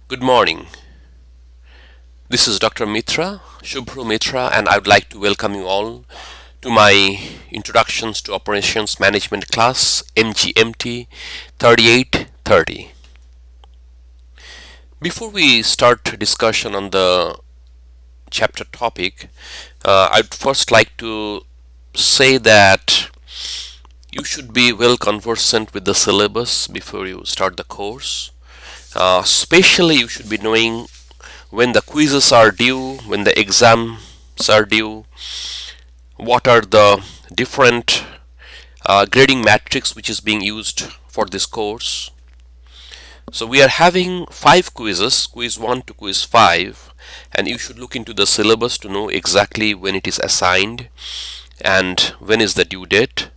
Good morning. This is Dr. Mitra, Shubhru Mitra, and I would like to welcome you all to my Introductions to Operations Management class, MGMT 3830. Before we start discussion on the chapter topic, I'd first like to say that you should be well conversant with the syllabus before you start the course. Especially you should be knowing when the quizzes are due, when the exams are due, what are the different grading matrix which is being used for this course. So we are having 5 quizzes, quiz 1 to quiz 5, and you should look into the syllabus to know exactly when it is assigned and when is the due date.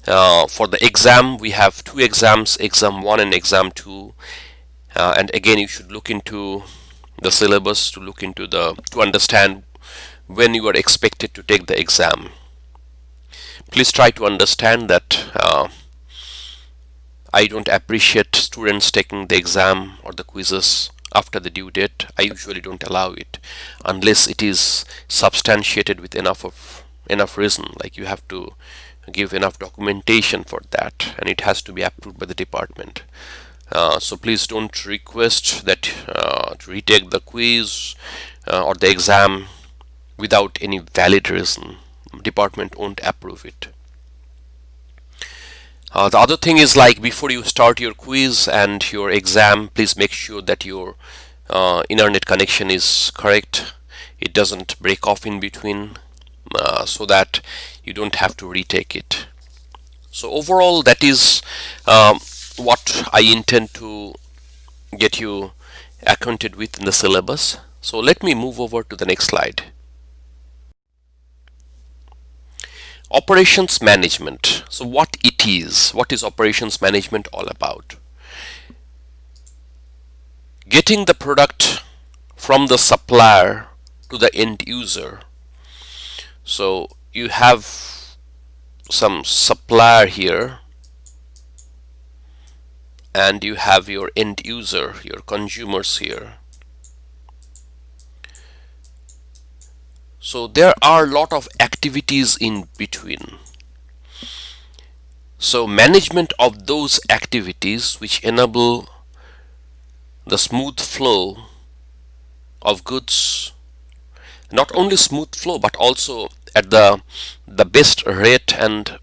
For the exam, we have 2 exams, exam 1 and exam 2, and again you should look into the syllabus to understand when you are expected to take the exam. Please try to understand that I don't appreciate students taking the exam or the quizzes after the due date. I usually don't allow it unless it is substantiated with enough reason, like you have to give enough documentation for that and it has to be approved by the department. So please don't request that to retake the quiz or the exam without any valid reason. Department won't approve it. The other thing is, like, before you start your quiz and your exam, please make sure that your internet connection is correct. It doesn't break off in between, so that you don't have to retake it. So overall, that is what I intend to get you acquainted with in the syllabus. So let me move over to the next slide. Operations management. So what is operations management all about? Getting the product from the supplier to the end user. So you have some supplier here and you have your end user, your consumers here. So there are a lot of activities in between. So management of those activities which enable the smooth flow of goods, not only smooth flow but also at the best rate and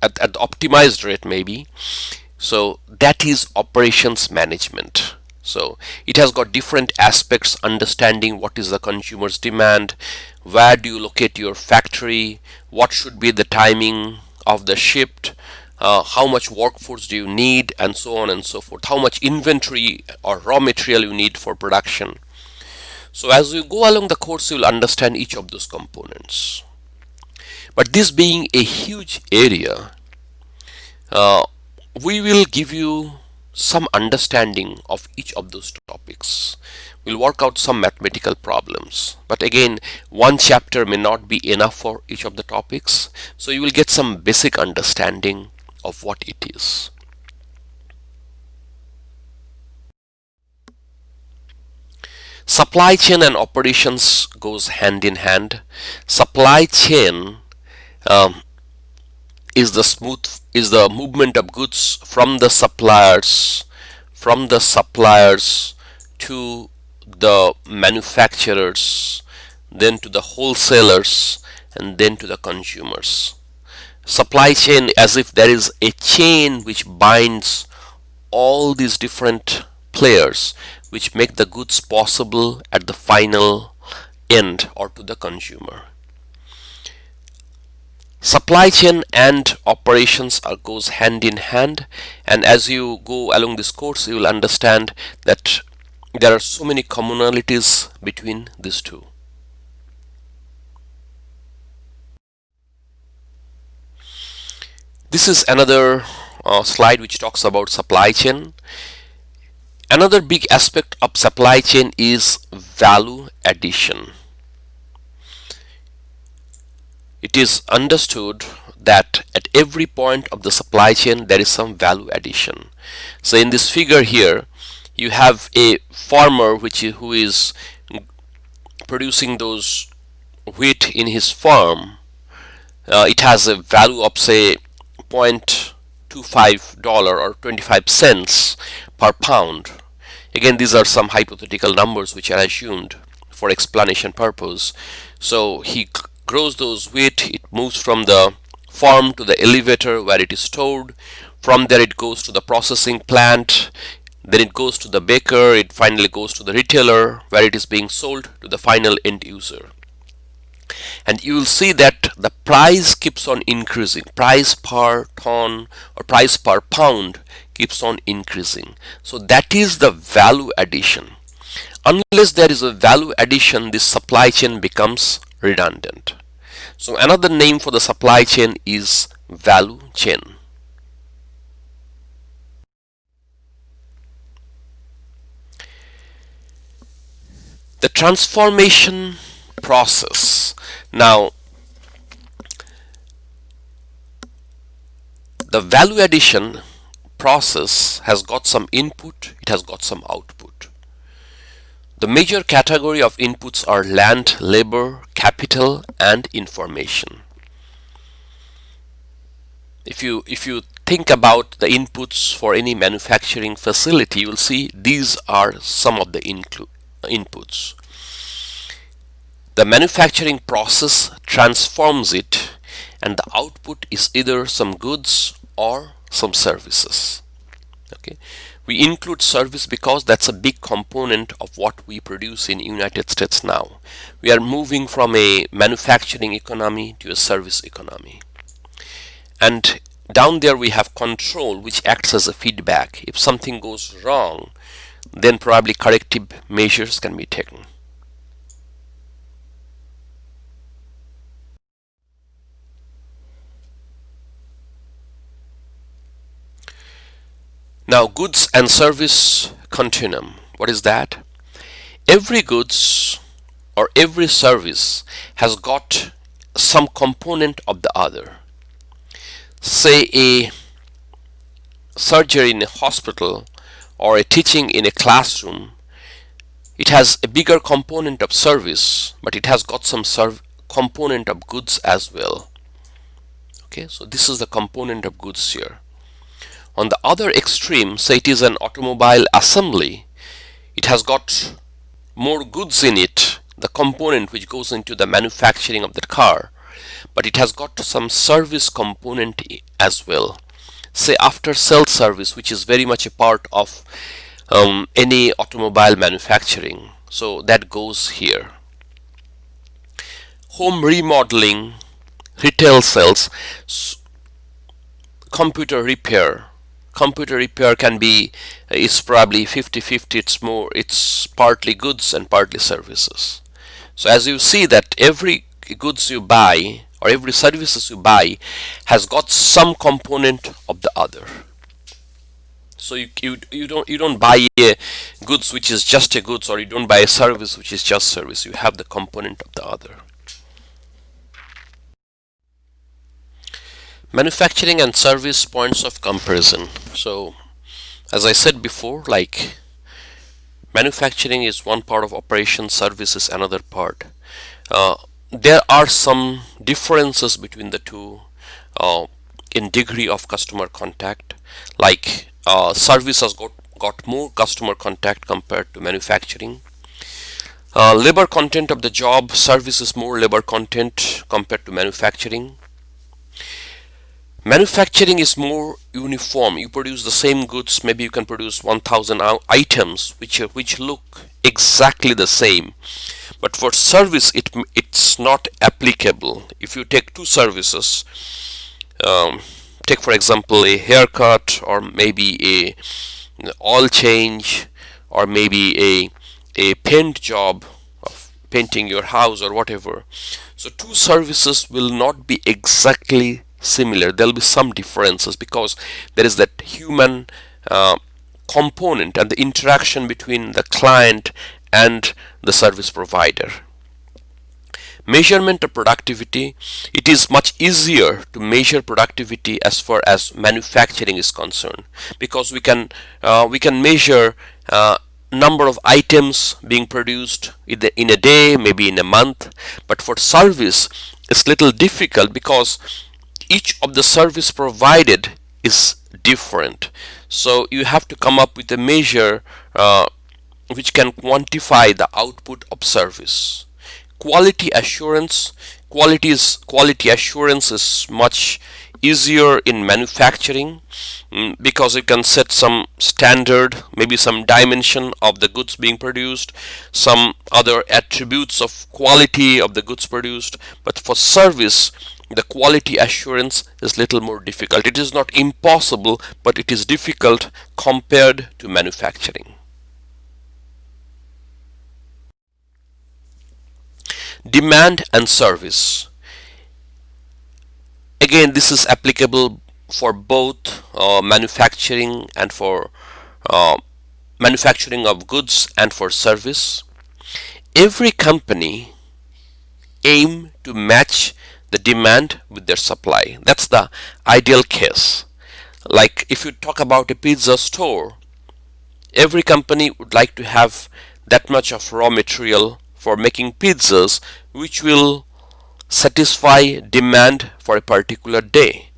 at the optimized rate maybe. So that is operations management. So it has got different aspects: understanding what is the consumer's demand, where do you locate your factory, what should be the timing of the shift, how much workforce do you need, and so on and so forth, how much inventory or raw material you need for production. So as you go along the course, you will understand each of those components. But this being a huge area, we will give you some understanding of each of those topics. We'll work out some mathematical problems, but again, one chapter may not be enough for each of the topics, so you will get some basic understanding of what it is. Supply chain and operations goes hand in hand. Supply chain is the movement of goods from the suppliers to the manufacturers, then to the wholesalers, and then to the consumers. Supply chain, as if there is a chain which binds all these different players which make the goods possible at the final end or to the consumer. Supply chain and operations goes hand in hand, and as you go along this course you will understand that there are so many commonalities between these two. This is another slide which talks about supply chain. Another big aspect of supply chain is value addition. It is understood that at every point of the supply chain there is some value addition. So in this figure here, you have a farmer who is producing those wheat in his farm. It has a value of say $0.25 or 25 cents per pound. Again, these are some hypothetical numbers which are assumed for explanation purpose. So he grows those wheat, it moves from the farm to the elevator where it is stored. From there it goes to the processing plant, then it goes to the baker, it finally goes to the retailer where it is being sold to the final end user. And you will see that the price keeps on increasing. Price per ton or price per pound keeps on increasing. So that is the value addition. Unless there is a value addition, this supply chain becomes redundant. So another name for the supply chain is value chain. The transformation process. Now, the value addition process has got some input, it has got some output. The major category of inputs are land, labor, capital, and information. If you think about the inputs for any manufacturing facility, you will see these are some of the inputs. The manufacturing process transforms it, and the output is either some goods or some services. Okay, we include service because that's a big component of what we produce in United States now. We are moving from a manufacturing economy to a service economy. And down there we have control, which acts as a feedback. If something goes wrong, then probably corrective measures can be taken. Now, goods and service continuum. What is that? Every goods or every service has got some component of the other. Say a surgery in a hospital or a teaching in a classroom, it has a bigger component of service, but it has got some component of goods as well. Okay, so this is the component of goods here. On the other extreme, say it is an automobile assembly, it has got more goods in it, the component which goes into the manufacturing of the car, but it has got some service component as well. Say after sales service, which is very much a part of any automobile manufacturing. So that goes here. Home remodeling, retail sales, computer repair. Computer repair can be, it's probably 50-50. It's partly goods and partly services. So as you see that every goods you buy or every services you buy has got some component of the other. So you don't buy a goods which is just a goods, or you don't buy a service which is just service. You have the component of the other. Manufacturing and service points of comparison. So as I said before, like manufacturing is one part of operation, service is another part. There are some differences between the two in degree of customer contact. Like service has got more customer contact compared to manufacturing. Labor content of the job, service is more labor content compared to manufacturing. Manufacturing is more uniform. You produce the same goods, maybe you can produce 1000 items which look exactly the same. But for service, it's not applicable. If you take two services, take for example a haircut, or maybe a oil change, or maybe a paint job of painting your house or whatever. So two services will not be exactly similar. There will be some differences because there is that human component and the interaction between the client and the service provider. Measurement of productivity. It is much easier to measure productivity as far as manufacturing is concerned, because we can measure uh, number of items being produced in a day, maybe in a month. But for service, it's little difficult because each of the service provided is different. So you have to come up with a measure which can quantify the output of service. Quality assurance, quality assurance is much easier in manufacturing, because you can set some standard, maybe some dimension of the goods being produced, some other attributes of quality of the goods produced. But for service, the quality assurance is little more difficult. It is not impossible, but it is difficult compared to manufacturing. Demand and service. Again, this is applicable for both manufacturing and for uh, manufacturing of goods and for service. Every company aim to match the demand with their supply. That's the ideal case. Like if you talk about a pizza store, every company would like to have that much of raw material for making pizzas, which will satisfy demand for a particular day.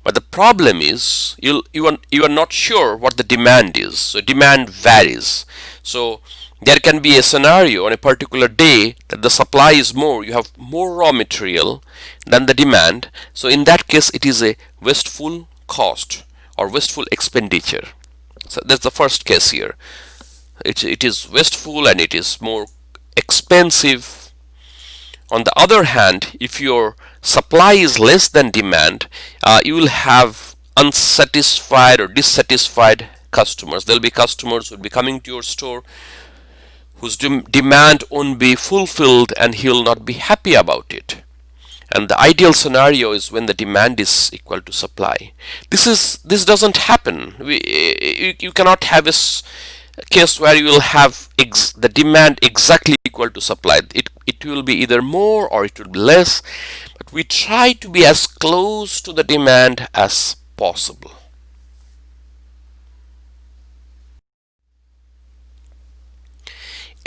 But the problem is you are not sure what the demand is. So demand varies. So there can be a scenario on a particular day that the supply is more, you have more raw material than the demand. So in that case, it is a wasteful cost or wasteful expenditure. So that's the first case here. It is wasteful and it is more expensive. On the other hand, if your supply is less than demand, you will have unsatisfied or dissatisfied customers. There will be customers who will be coming to your store whose demand won't be fulfilled, and he will not be happy about it. And the ideal scenario is when the demand is equal to supply. This doesn't happen. You cannot have a case where you will have the demand exactly equal to supply. It will be either more or it will be less, but we try to be as close to the demand as possible.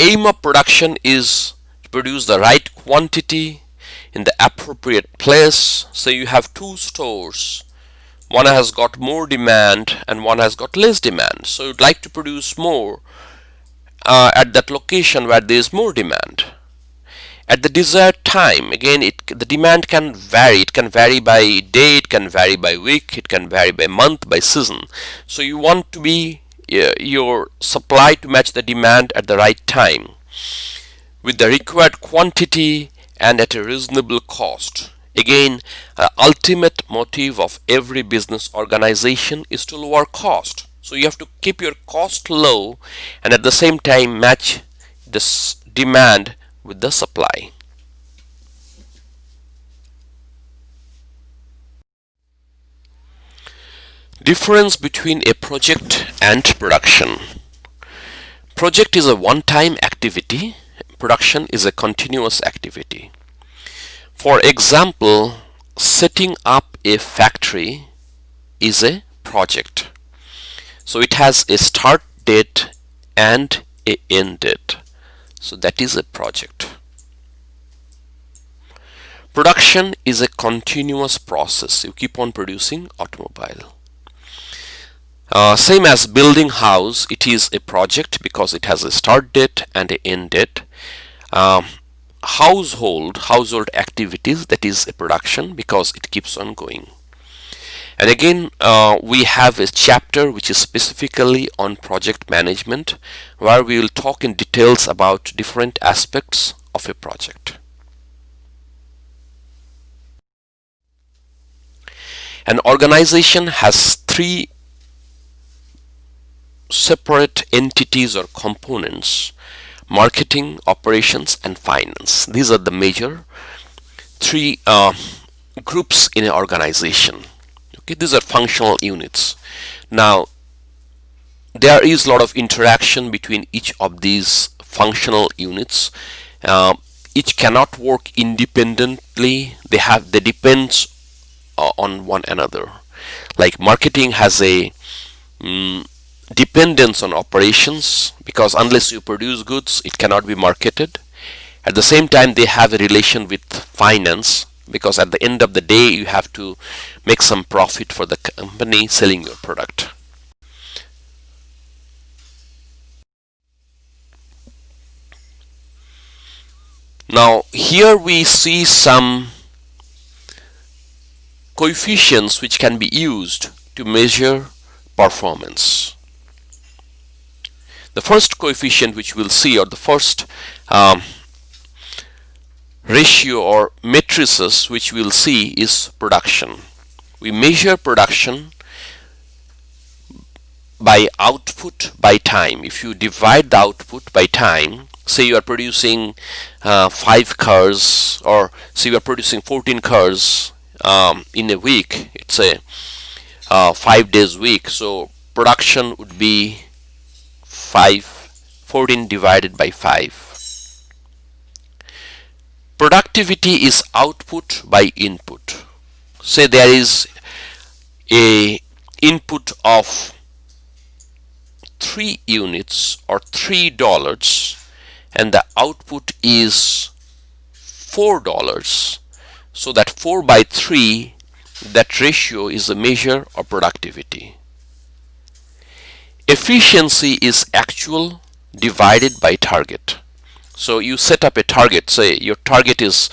Aim of production is to produce the right quantity in the appropriate place. So you have two stores. One has got more demand and one has got less demand. So you'd like to produce more at that location where there is more demand. At the desired time, again, the demand can vary. It can vary by day, it can vary by week, it can vary by month, by season. So you want to be your supply to match the demand at the right time with the required quantity and at a reasonable cost. Again, the ultimate motive of every business organization is to lower cost. So you have to keep your cost low and at the same time match this demand with the supply. Difference between a project and production. Project is a one-time activity. Production is a continuous activity. For example, setting up a factory is a project. So it has a start date and an end date. So that is a project. Production is a continuous process. You keep on producing automobile. Same as building house, it is a project because it has a start date and an end date. Household activities, that is a production because it keeps on going. And again, we have a chapter which is specifically on project management, where we will talk in details about different aspects of a project. An organization has three separate entities or components: marketing, operations, and finance. These are the major three groups in an organization. Okay, these are functional units. Now, there is a lot of interaction between each of these functional units. Each cannot work independently. They depend on one another. Like marketing has a dependence on operations, because unless you produce goods, it cannot be marketed. At the same time, they have a relation with finance, because at the end of the day, you have to make some profit for the company selling your product. Now, here we see some coefficients which can be used to measure performance. The first coefficient which we'll see, or the first ratio or matrices which we'll see, is production. We measure production by output by time. If you divide the output by time, say you are producing 5 cars, or say you are producing 14 cars in a week, it's a 5 days week, so production would be 14 divided by 5. Productivity is output by input. Say there is a input of 3 units or $3, and the output is $4. So that 4 by 3, that ratio is a measure of productivity. Efficiency is actual divided by target. So you set up a target, say your target is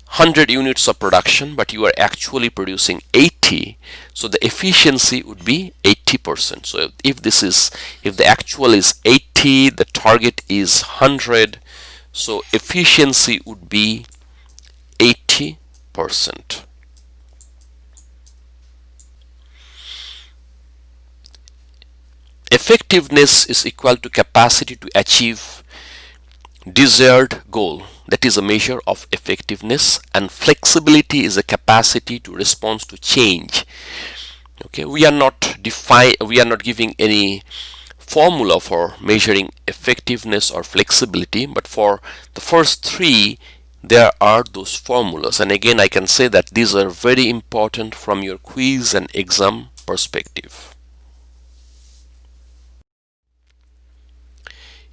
100 units of production, but you are actually producing 80, so the efficiency would be 80%. So if the actual is 80, the target is 100, so efficiency would be 80%. Effectiveness is equal to capacity to achieve desired goal. That is a measure of effectiveness, and flexibility is a capacity to respond to change. Okay, we are not giving any formula for measuring effectiveness or flexibility, but for the first 3 there are those formulas, and again I can say that these are very important from your quiz and exam perspective.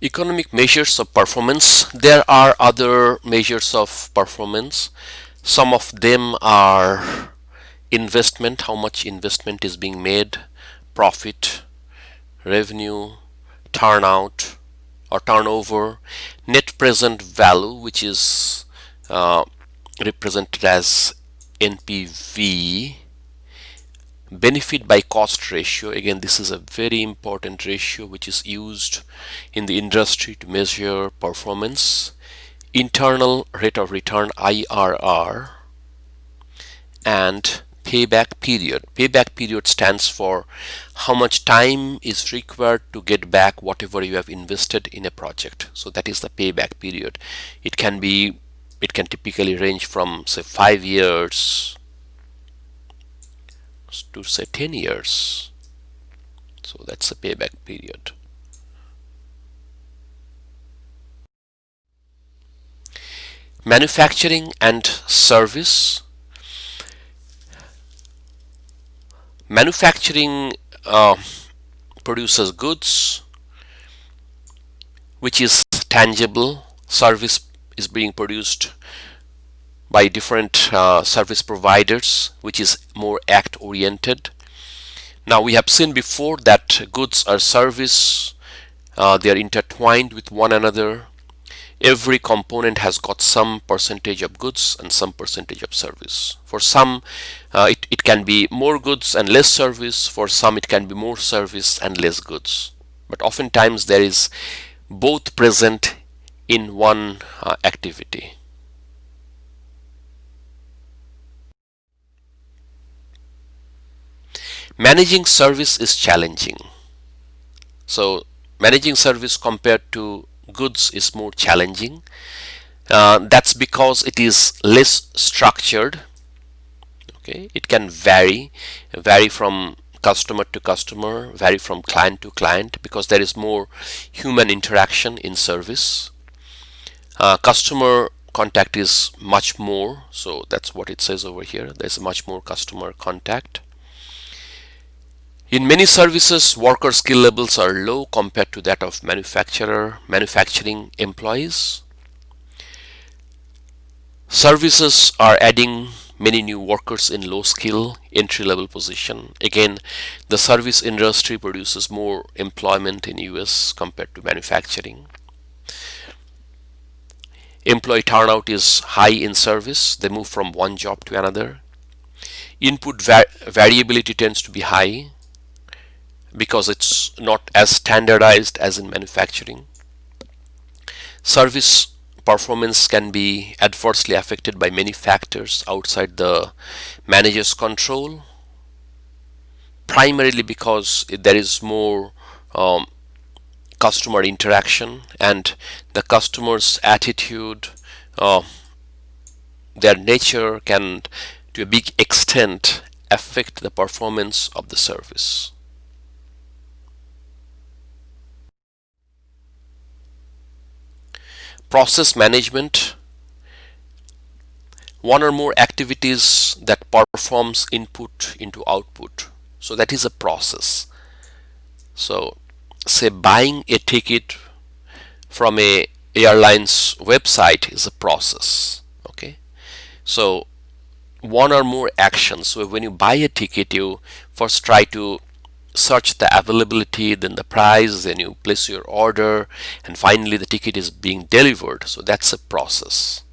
Economic measures of performance. There are other measures of performance. Some of them are investment, how much investment is being made, profit, revenue, turnout or turnover, net present value, which is represented as NPV, benefit by cost ratio. Again, this is a very important ratio which is used in the industry to measure performance. Internal rate of return, IRR, and payback period. Payback period stands for how much time is required to get back whatever you have invested in a project. So that is the payback period. It can typically range from say 5 years to say 10 years. So that's the payback period. Manufacturing and service. Manufacturing produces goods which is tangible. Service is being produced by different service providers, which is more act oriented. Now we have seen before that goods are service, they are intertwined with one another. Every component has got some percentage of goods and some percentage of service. For some it can be more goods and less service. For some it can be more service and less goods, but oftentimes there is both present in one activity. Managing service is challenging. So managing service compared to goods is more challenging. That's because it is less structured. Okay, it can vary from customer to customer, vary from client to client, because there is more human interaction in service. Customer contact is much more, so that's what it says over here. There's much more customer contact. In many services, worker skill levels are low compared to that of manufacturing employees. Services are adding many new workers in low skill entry level position. Again, the service industry produces more employment in US compared to manufacturing. Employee turnout is high in service. They move from one job to another. Input variability tends to be high because it's not as standardized as in manufacturing. Service performance can be adversely affected by many factors outside the manager's control, primarily because there is more um, customer interaction, and the customer's attitude, uh, their nature can to a big extent affect the performance of the service. Process management: one or more activities that performs input into output. So that is a process. So say buying a ticket from a airline's website is a process. Okay, so one or more actions. So when you buy a ticket, you first try to search the availability, then the price, then you place your order, and finally the ticket is being delivered. So that's a process.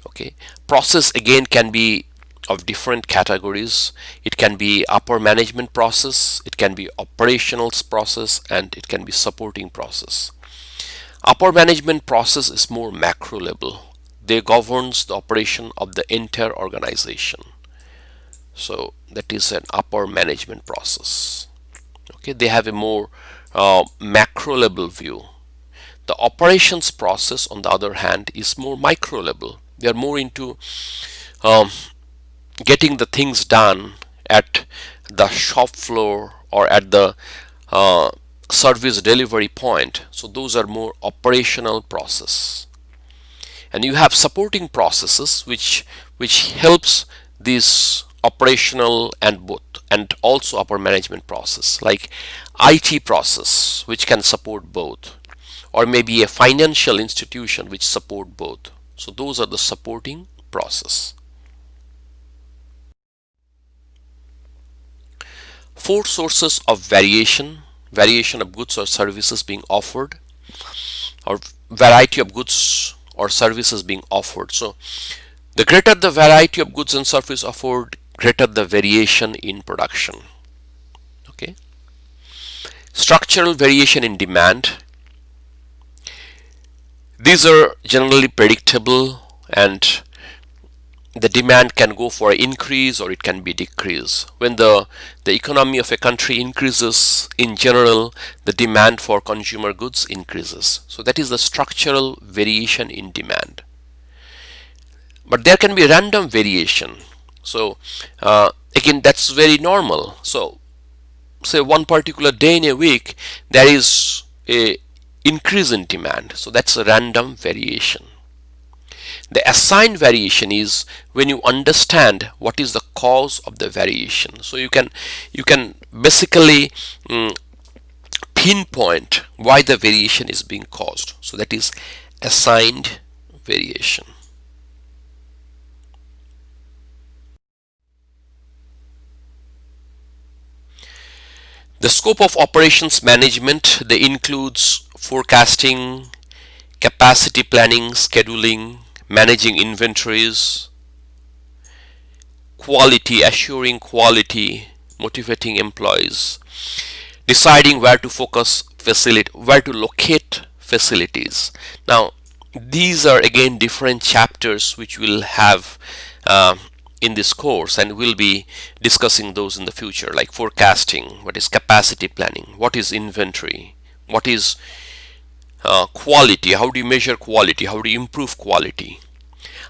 Okay, process again can be of different categories. It can be upper management process, it can be operational process, and it can be supporting process. Upper management process is more macro level. They governs the operation of the entire organization. So that is an upper management process. Okay, they have a more macro level view. The operations process, on the other hand, is more micro level. They are more into um, getting the things done at the shop floor or at the uh, service delivery point. So those are more operational process. And you have supporting processes which helps this operational and both, and also upper management process, like IT process which can support both, or maybe a financial institution which support both. So those are the supporting process. Four sources of variation of goods or services being offered, or variety of goods or services being offered. So the greater the variety of goods and services offered, greater the variation in production. Okay. Structural variation in demand. These are generally predictable, and the demand can go for increase or it can be decrease. When the economy of a country increases, in general the demand for consumer goods increases. So that is the structural variation in demand. But there can be random variation. So again, that's very normal. So say one particular day in a week there is a increase in demand, so that's a random variation. The assigned variation is when you understand what is the cause of the variation. So you can basically pinpoint why the variation is being caused. So that is assigned variation. The scope of operations management, they includes forecasting, capacity planning, scheduling, managing inventories, quality, assuring quality, motivating employees, deciding where to where to locate facilities. Now, these are again different chapters which we'll have in this course, and we'll be discussing those in the future, like forecasting, what is capacity planning, what is inventory, what is quality, how do you measure quality, how do you improve quality,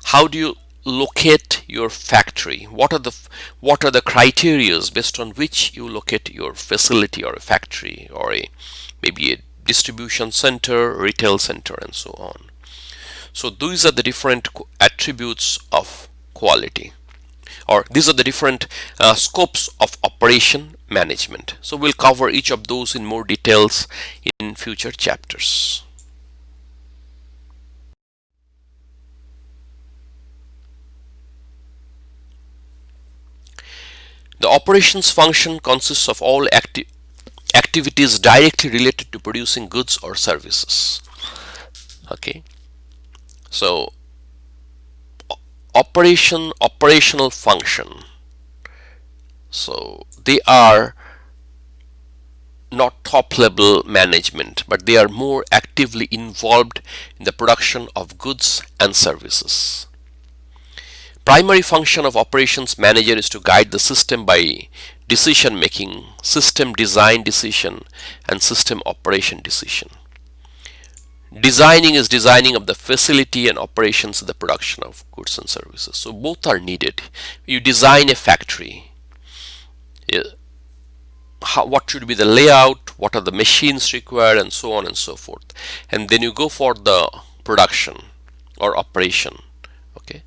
how do you locate your factory, what are the criterias based on which you locate your facility or a factory or maybe a distribution center, retail center, and so on. So these are the different attributes of quality. or these are the different scopes of operation management. So we'll cover each of those in more details in future chapters. The operations function consists of all activities directly related to producing goods or services. Okay, so operational function, so they are not top level management, but they are more actively involved in the production of goods and services. Primary function of operations manager is to guide the system by decision making, system design decision, and system operation decision. Designing is designing of the facility, and operations is the production of goods and services. So both are needed. You design a factory. What should be the layout, what are the machines required, and so on and so forth. And then you go for the production or operation. Okay.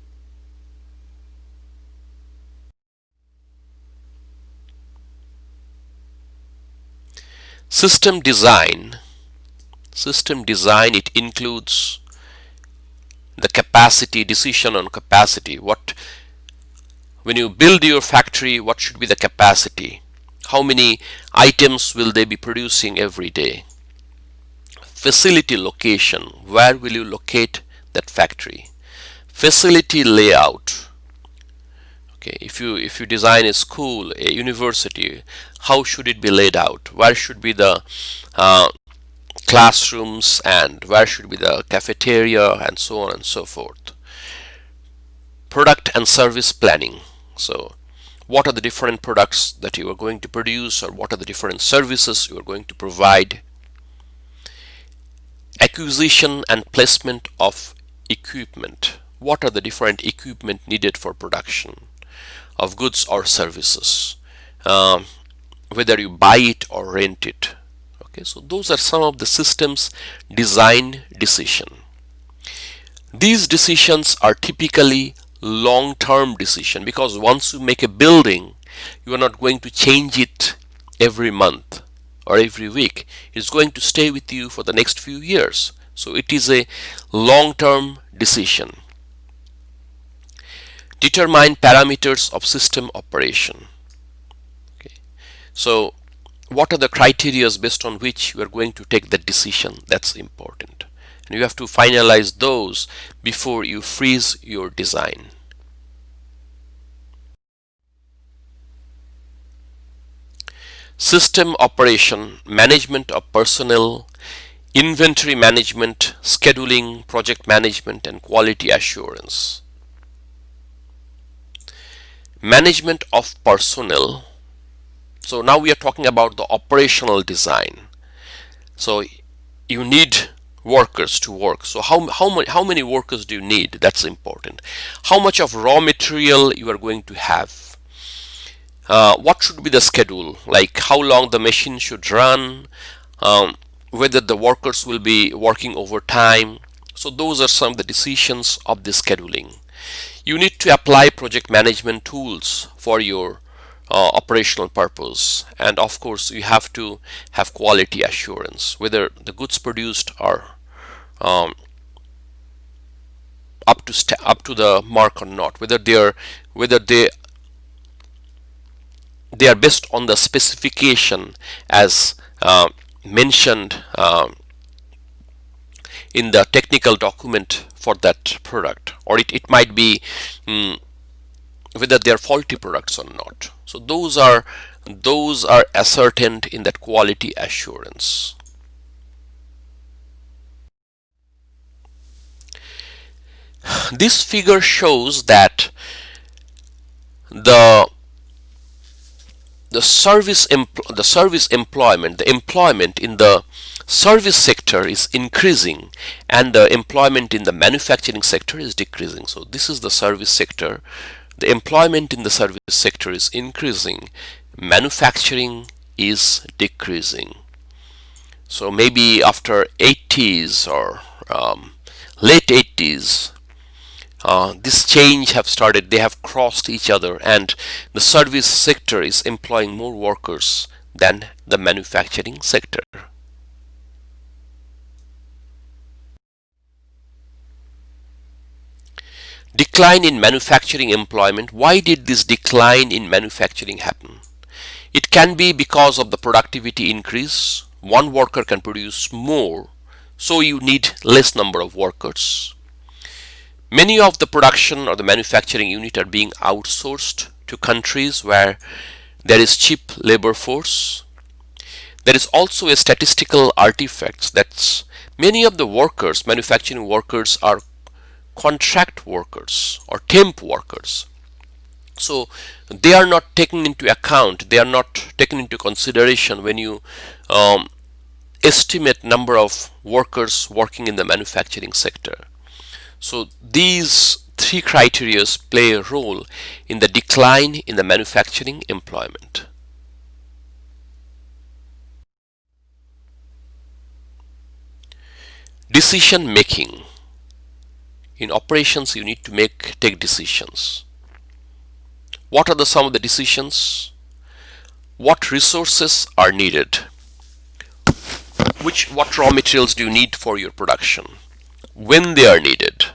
System design, it includes the capacity, decision on capacity. When you build your factory, what should be the capacity? How many items will they be producing every day? Facility location, where will you locate that factory? Facility layout. Okay, if you design a school, a university, how should it be laid out? Where should be the classrooms, and where should be the cafeteria, and so on and so forth. Product and service planning. So what are the different products that you are going to produce, or what are the different services you are going to provide? Acquisition and placement of equipment. What are the different equipment needed for production of goods or services, whether you buy it or rent it. Okay, so those are some of the systems design decision. These decisions are typically long-term decision, because once you make a building, you are not going to change it every month or every week. It's going to stay with you for the next few years. So it is a long-term decision. Determine parameters of system operation. Okay. So what are the criteria based on which you are going to take that decision? That's important. And you have to finalize those before you freeze your design. System operation, management of personnel, inventory management, scheduling, project management, and quality assurance. Management of personnel. So now we are talking about the operational design. So you need workers to work. So how many workers do you need? That's important. How much of raw material you are going to have? What should be the schedule? Like how long the machine should run, whether the workers will be working overtime. So those are some of the decisions of the scheduling. You need to apply project management tools for your operational purpose, and of course you have to have quality assurance, whether the goods produced are up to the mark or not, whether they are based on the specification as mentioned in the technical document for that product, or it might be whether they are faulty products or not. So those are ascertained in that quality assurance. This figure shows that the employment in the service sector is increasing, and the employment in the manufacturing sector is decreasing. So this is the service sector. The employment in the service sector is increasing, manufacturing is decreasing. So maybe after 80s or late 80s, This change have started, they have crossed each other, and the service sector is employing more workers than the manufacturing sector. Decline in manufacturing employment. Why did this decline in manufacturing happen? It can be because of the productivity increase. One worker can produce more, so you need less number of workers. Many of the production or the manufacturing unit are being outsourced to countries where there is cheap labor force. There is also a statistical artifact that many of the workers, manufacturing workers, are contract workers or temp workers. So they are not taken into account, they are not taken into consideration when you estimate number of workers working in the manufacturing sector. So these three criteria play a role in the decline in the manufacturing employment. Decision making. In operations, you need to take decisions. What are some of the decisions? What resources are needed? What raw materials do you need for your production? When they are needed?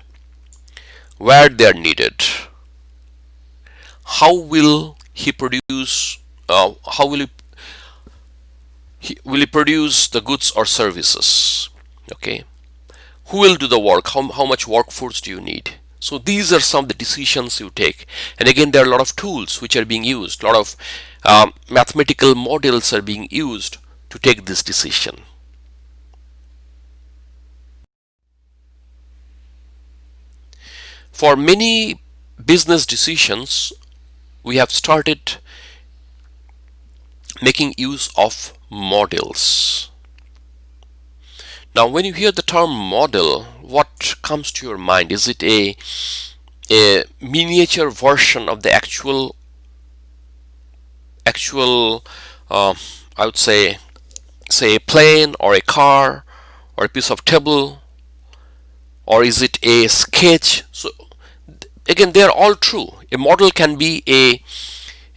Where they are needed? How will he produce? How will he produce the goods or services? Okay. Who will do the work? How much workforce do you need? So these are some of the decisions you take. And again, there are a lot of tools which are being used. A lot of mathematical models are being used to take this decision. For many business decisions, we have started making use of models. Now, when you hear the term model, what comes to your mind? Is it a miniature version of the actual I would say a plane or a car or a piece of table, or is it a sketch? So again, they are all true. A model can be a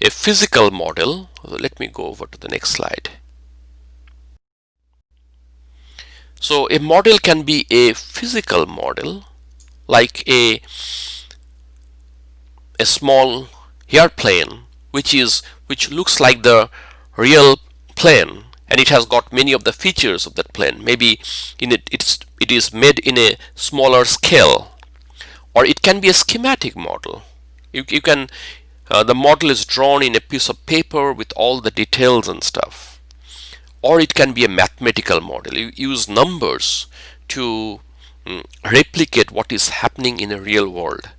physical model. Let me go over to the next slide. So a model can be a physical model, like a small airplane, which looks like the real plane, and it has got many of the features of that plane. Maybe it is made in a smaller scale, or it can be a schematic model. You can the model is drawn in a piece of paper with all the details and stuff. Or it can be a mathematical model. You use numbers to replicate what is happening in a real world.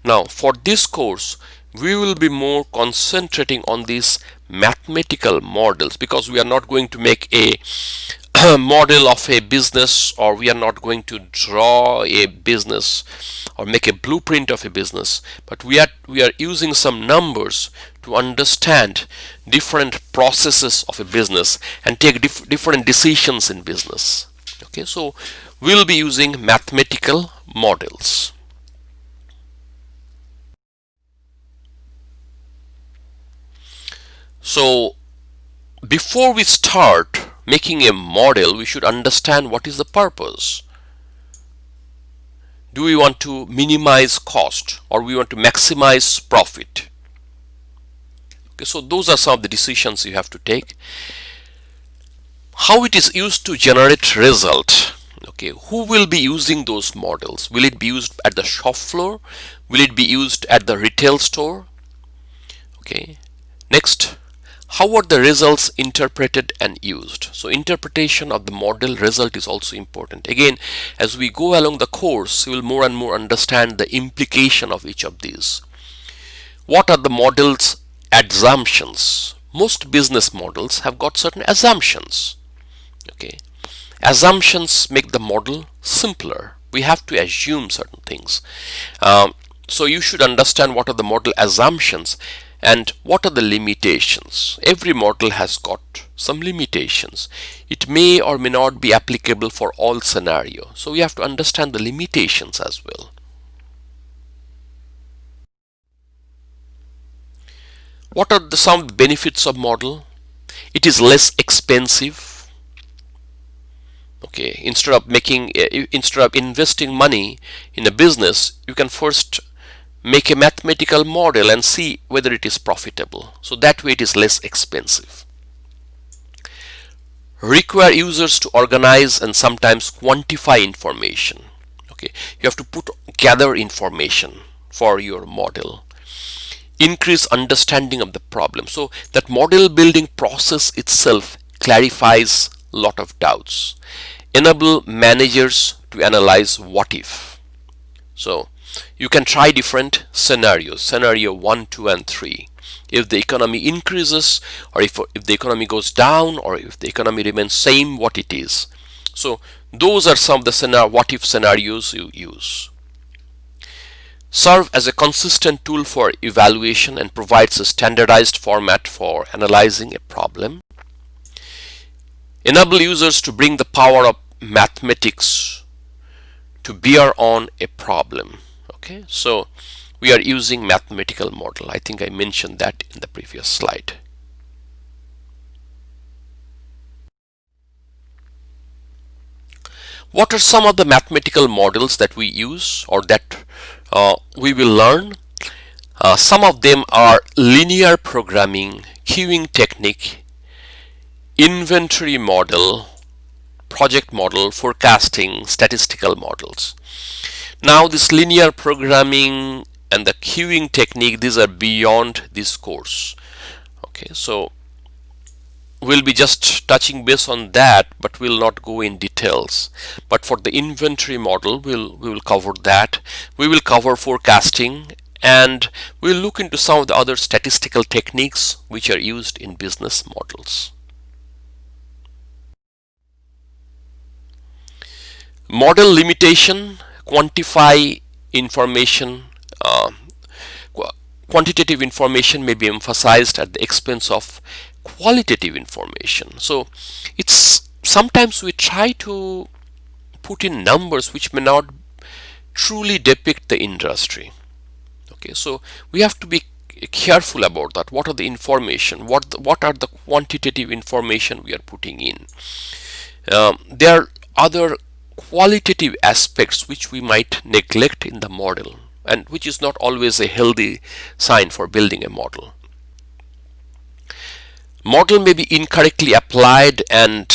Now, for this course, we will be more concentrating on these mathematical models, because we are not going to make a model of a business, or we are not going to draw a business or make a blueprint of a business, but we are using some numbers to understand different processes of a business and take different decisions in business. Okay, so we'll be using mathematical models. So before we start making a model, we should understand what is the purpose. Do we want to minimize cost, or we want to maximize profit? Okay, so those are some of the decisions you have to take. How it is used to generate result. Okay, who will be using those models? Will it be used at the shop floor? Will it be used at the retail store? Okay, next, how are the results interpreted and used? So interpretation of the model result is also important. Again, as we go along the course, you will more and more understand the implication of each of these. What are the model's assumptions? Most business models have got certain assumptions. Okay, assumptions make the model simpler. We have to assume certain things. So you should understand what are the model assumptions and what are the limitations. Every model has got some limitations. It may or may not be applicable for all scenarios. So we have to understand the limitations as well. What are some benefits of model? It is less expensive. Okay, instead of investing money in a business, you can first make a mathematical model and see whether it is profitable. So that way it is less expensive. Require users to organize and sometimes quantify information. Okay, you have to gather information for your model. Increase understanding of the problem. So that model building process itself clarifies a lot of doubts. Enable managers to analyze what if. So you can try different scenarios, scenario 1, 2 and 3. If the economy increases, or if the economy goes down, or if the economy remains same what it is. So those are some of the what if scenarios you use. Serve as a consistent tool for evaluation and provides a standardized format for analyzing a problem. Enable users to bring the power of mathematics to bear on a problem. Okay, so we are using mathematical model. I think I mentioned that in the previous slide. What are some of the mathematical models that we use or that we will learn? Some of them are linear programming, queuing technique, inventory model, project model, forecasting, statistical models. Now this linear programming and the queuing technique, these are beyond this course. Okay, so we'll be just touching base on that, but we'll not go in details. But for the inventory model, we will cover that. We will cover forecasting, and we'll look into some of the other statistical techniques which are used in business models. Model limitation: quantify information. Quantitative information may be emphasized at the expense of qualitative information. So it's sometimes we try to put in numbers which may not truly depict the industry. Okay, so we have to be careful about that. What are the information? What are the quantitative information we are putting in? There are other qualitative aspects which we might neglect in the model, and which is not always a healthy sign for building a model. Model may be incorrectly applied and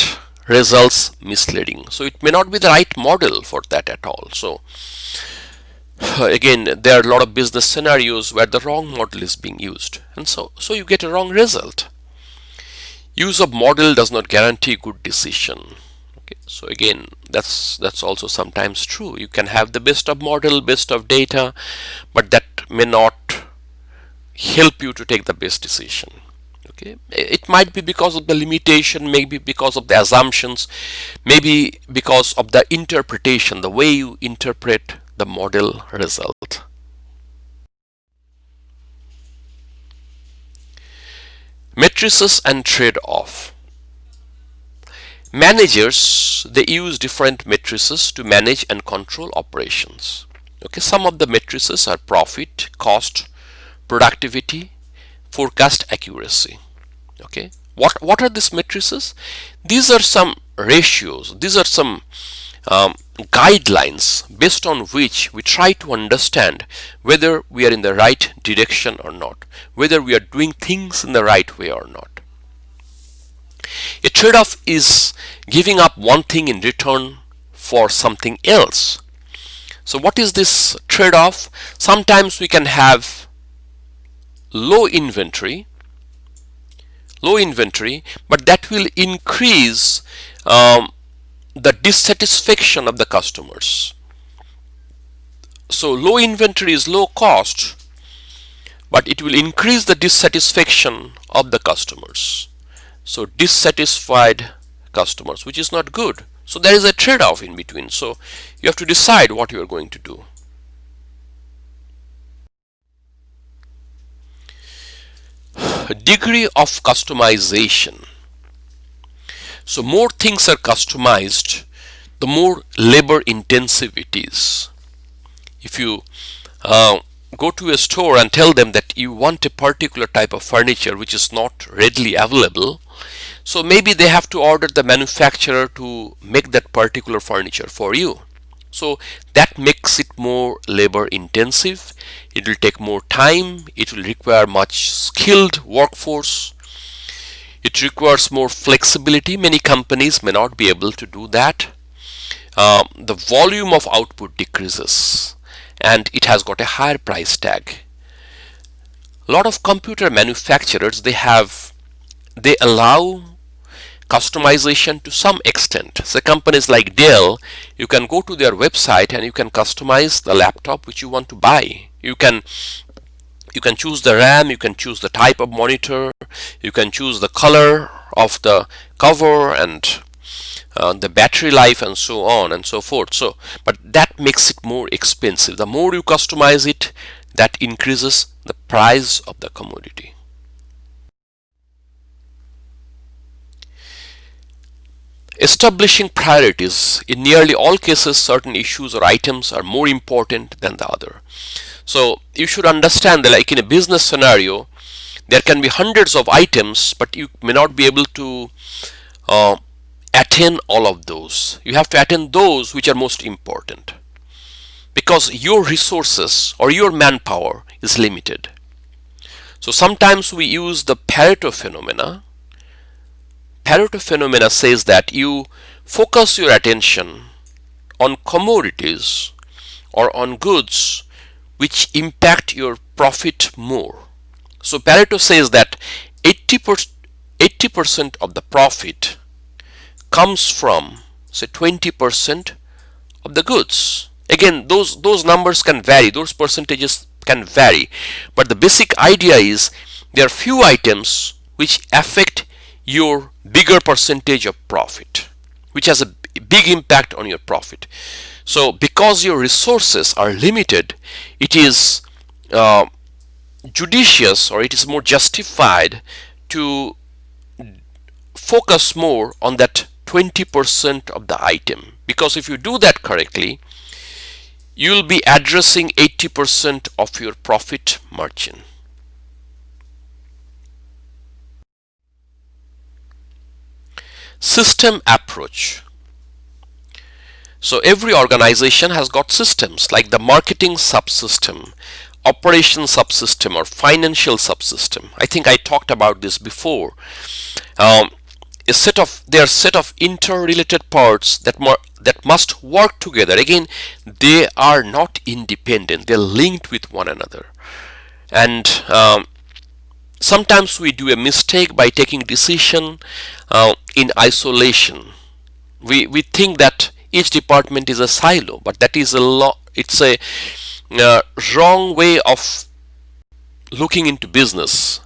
results misleading. So it may not be the right model for that at all. So again, there are a lot of business scenarios where the wrong model is being used, and so you get a wrong result. Use of model does not guarantee good decision. Okay, so again, that's also sometimes true. You can have the best of model, best of data, but that may not help you to take the best decision. Okay, it might be because of the limitation, maybe because of the assumptions, maybe because of the interpretation, the way you interpret the model result. Matrices and trade-off. Managers, they use different matrices to manage and control operations. Okay, some of the matrices are profit, cost, productivity, forecast accuracy. Okay, what are these matrices? These are some ratios. These are some guidelines based on which we try to understand whether we are in the right direction or not, whether we are doing things in the right way or not. A trade-off is giving up one thing in return for something else. So what is this trade-off? Sometimes we can have low inventory, but that will increase the dissatisfaction of the customers. So low inventory is low cost, but it will increase the dissatisfaction of the customers. So dissatisfied customers, which is not good. So there is a trade-off in between. So you have to decide what you are going to do. Degree of customization. So more things are customized, the more labor intensive it is. If you go to a store and tell them that you want a particular type of furniture which is not readily available, so maybe they have to order the manufacturer to make that particular furniture for you. So that makes it more labor intensive. It will take more time. It will require much skilled workforce. It requires more flexibility. Many companies may not be able to do that. The volume of output decreases and it has got a higher price tag. A lot of computer manufacturers, they allow customization to some extent. So companies like Dell, you can go to their website and you can customize the laptop which you want to buy. You can choose the RAM, you can choose the type of monitor, you can choose the color of the cover and the battery life and so on and so forth. So, but that makes it more expensive. The more you customize it, that increases the price of the commodity. Establishing priorities. In nearly all cases, certain issues or items are more important than the other. So you should understand that, like in a business scenario, there can be hundreds of items, but you may not be able to attend all of those. You have to attend those which are most important, because your resources or your manpower is limited. So sometimes we use the Pareto phenomena. Pareto phenomena says that you focus your attention on commodities or on goods which impact your profit more. So Pareto says that 80% of the profit comes from, say, 20% of the goods. Again, those numbers can vary, those percentages can vary, but the basic idea is there are few items which affect your bigger percentage of profit, which has a big impact on your profit. So because your resources are limited, it is judicious, or it is more justified to focus more on that 20% of the item, because if you do that correctly, you will be addressing 80% of your profit margin. System approach. So every organization has got systems, like the marketing subsystem, operation subsystem, or financial subsystem. I think I talked about this before. There are set of interrelated parts that must work together. Again, they are not independent, they're linked with one another. And sometimes we do a mistake by taking decision in isolation. We think that each department is a silo, but that is it's a wrong way of looking into business.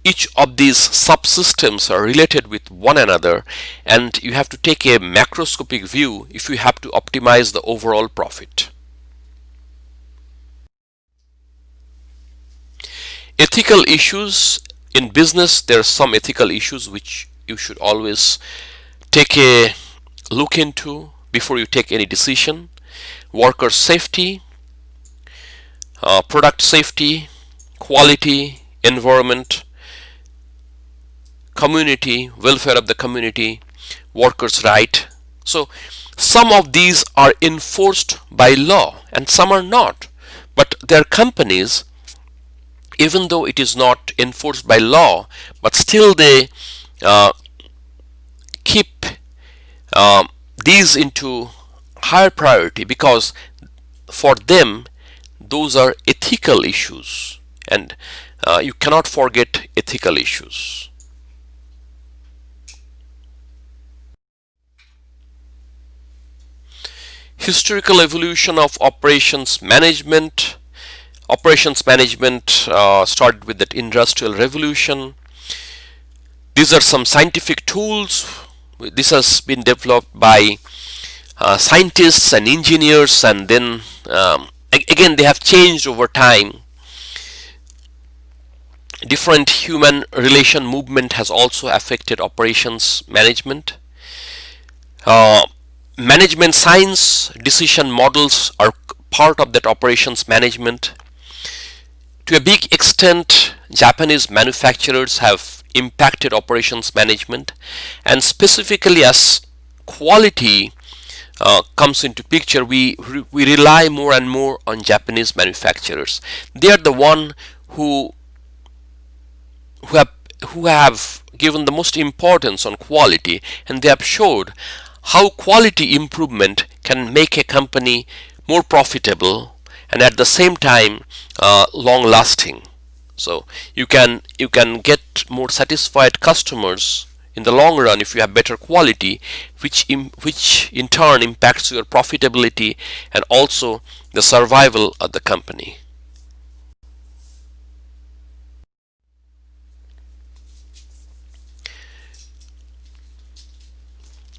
Each of these subsystems are related with one another, and you have to take a macroscopic view if you have to optimize the overall profit. Ethical issues. In business, there are some ethical issues which you should always take a look into before you take any decision. Worker safety, product safety, quality, environment, community, welfare of the community, workers' right. So some of these are enforced by law and some are not. But there are companies, even though it is not enforced by law, but still they keep these into higher priority, because for them those are ethical issues, and you cannot forget ethical issues. Historical evolution of operations management. Operations management started with that industrial revolution. These are some scientific tools. This has been developed by scientists and engineers, and then again they have changed over time. Different human relation movement has also affected operations management. Management science, decision models are part of that operations management. To a big extent, Japanese manufacturers have impacted operations management, and specifically as quality comes into picture, we rely more and more on Japanese manufacturers. They are the one who who have who have given the most importance on quality, and they have showed how quality improvement can make a company more profitable and at the same time long lasting. So you can get more satisfied customers in the long run if you have better quality, which in turn impacts your profitability and also the survival of the company.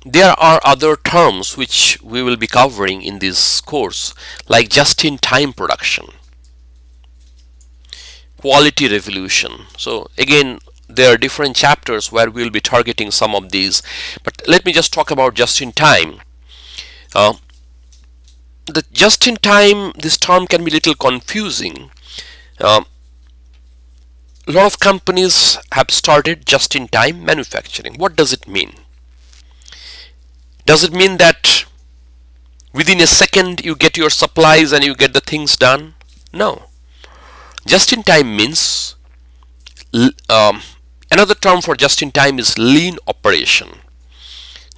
There are other terms which we will be covering in this course, like just-in-time production, quality revolution. So again, there are different chapters where we will be targeting some of these, but let me just talk about just-in-time. Uh, the just-in-time, this term can be a little confusing. Uh, a lot of companies have started just-in-time manufacturing. What does it mean? Does it mean that within a second you get your supplies and you get the things done? No. Just in time means another term for just in time is lean operation.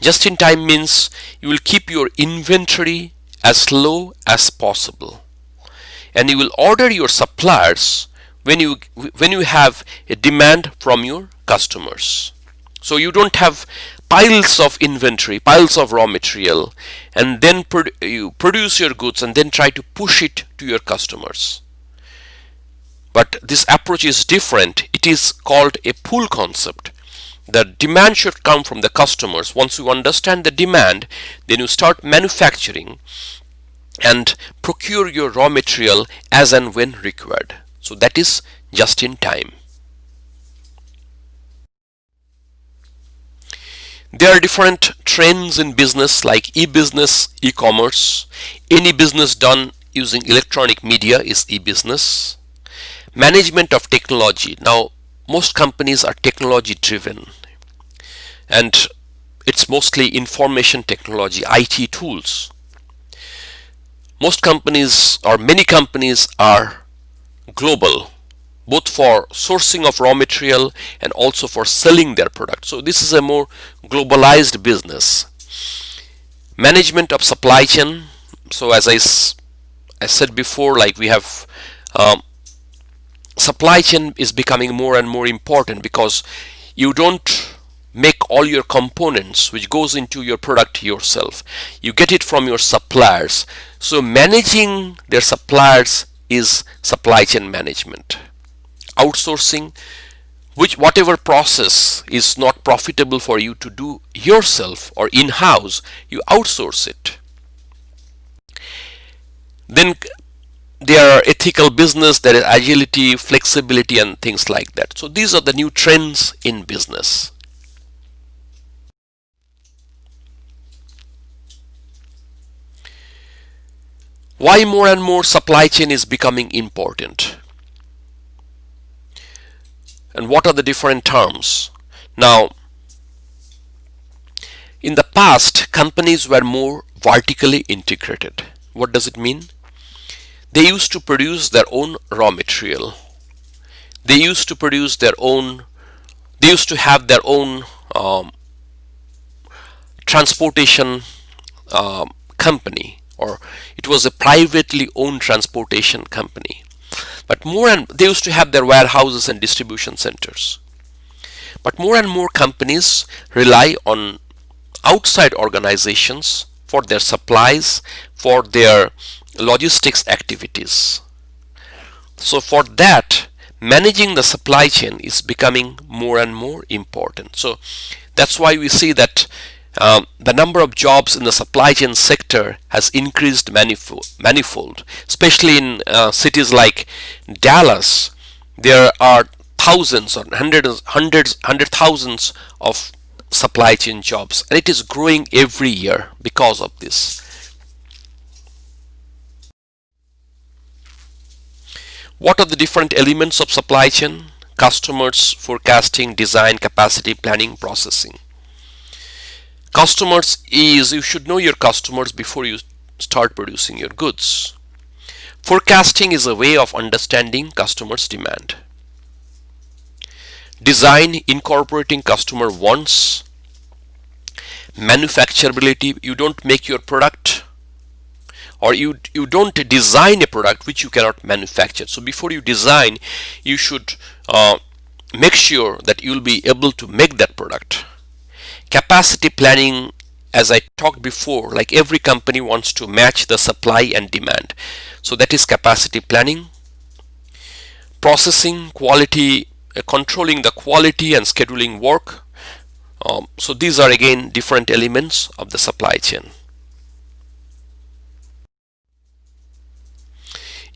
Just in time means you will keep your inventory as low as possible, and you will order your suppliers when you have a demand from your customers. So you don't have piles of inventory, piles of raw material, and then you produce your goods and then try to push it to your customers. But this approach is different. It is called a pull concept. The demand should come from the customers. Once you understand the demand, then you start manufacturing and procure your raw material as and when required. So that is just in time. There are different trends in business like e-business, e-commerce. Any business done using electronic media is e-business. Management of technology. Now, most companies are technology driven, and it's mostly information technology, IT tools. Most companies or many companies are global, both for sourcing of raw material and also for selling their product. So this is a more globalized business. Management of supply chain. So as I said before, like we have supply chain is becoming more and more important because you don't make all your components which goes into your product yourself. You get it from your suppliers. So managing their suppliers is supply chain management. Outsourcing, whatever process is not profitable for you to do yourself or in-house, you outsource it. Then there are ethical business, there is agility, flexibility, and things like that. So these are the new trends in business. Why more and more supply chain is becoming important? And what are the different terms? Now, in the past, companies were more vertically integrated. What does it mean? They used to produce their own raw material. They used to produce their own, they used to have their own transportation company, or it was a privately owned transportation company. But they used to have their warehouses and distribution centers. But more and more companies rely on outside organizations for their supplies, for their logistics activities. So for that, managing the supply chain is becoming more and more important. So that's why we see that the number of jobs in the supply chain sector has increased manifold, especially in cities like Dallas. There are thousands or hundred thousands of supply chain jobs, and it is growing every year because of this. What are the different elements of supply chain? Customers, forecasting, design, capacity, planning, processing. Customers is, you should know your customers before you start producing your goods. Forecasting is a way of understanding customers' demand. Design, incorporating customer wants. Manufacturability, you don't make your product, or you don't design a product which you cannot manufacture. So before you design, you should make sure that you'll be able to make that product. Capacity planning, as I talked before, like every company wants to match the supply and demand. So that is capacity planning. Processing, quality, controlling the quality and scheduling work. So these are again different elements of the supply chain.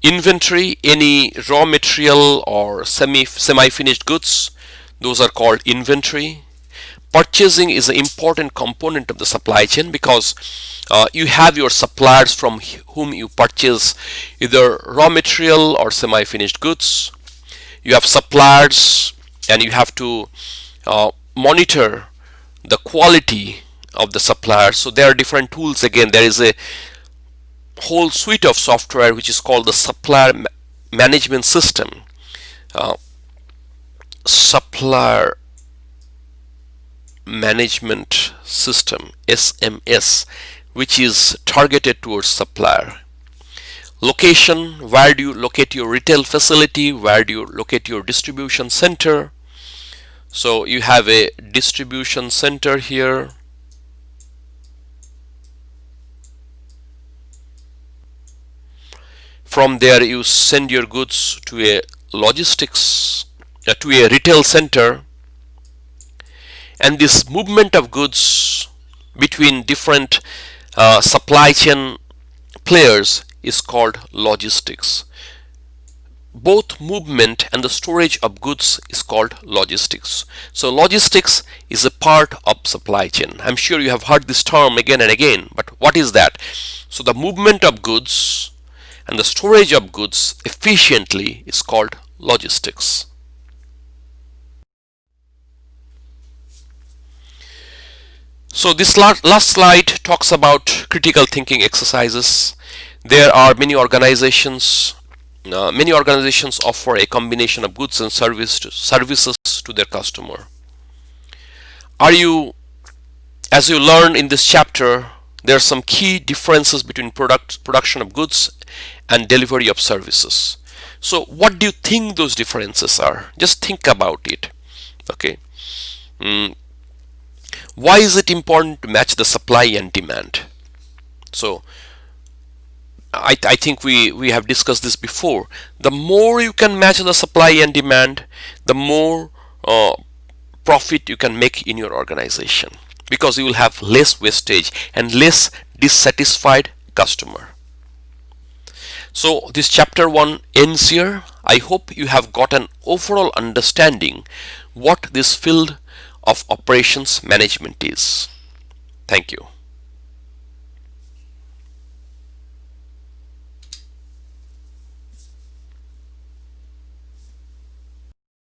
Inventory, any raw material or semi-finished goods, those are called inventory. Purchasing is an important component of the supply chain because you have your suppliers from whom you purchase either raw material or semi-finished goods. You have suppliers and you have to monitor the quality of the supplier. So there are different tools. Again, there is a whole suite of software which is called the supplier management system, supplier management system, SMS, which is targeted towards supplier. Location, where do you locate your retail facility, where do you locate your distribution center. So you have a distribution center here. From there you send your goods to a logistics, to a retail center, and this movement of goods between different supply chain players is called logistics. Both movement and the storage of goods is called logistics. So logistics is a part of supply chain. I'm sure you have heard this term again and again, but what is that? So the movement of goods and the storage of goods efficiently is called logistics. So this last slide talks about critical thinking exercises. There are many organizations offer a combination of goods and services to their customer. As you learn in this chapter, there are some key differences between production of goods and delivery of services. So what do you think those differences are? Just think about it. Okay. Why is it important to match the supply and demand? So I think we have discussed this before. The more you can match the supply and demand, the more profit you can make in your organization, because you will have less wastage and less dissatisfied customer. So this chapter 1 ends here. I hope you have got an overall understanding what this field of operations management is. Thank you.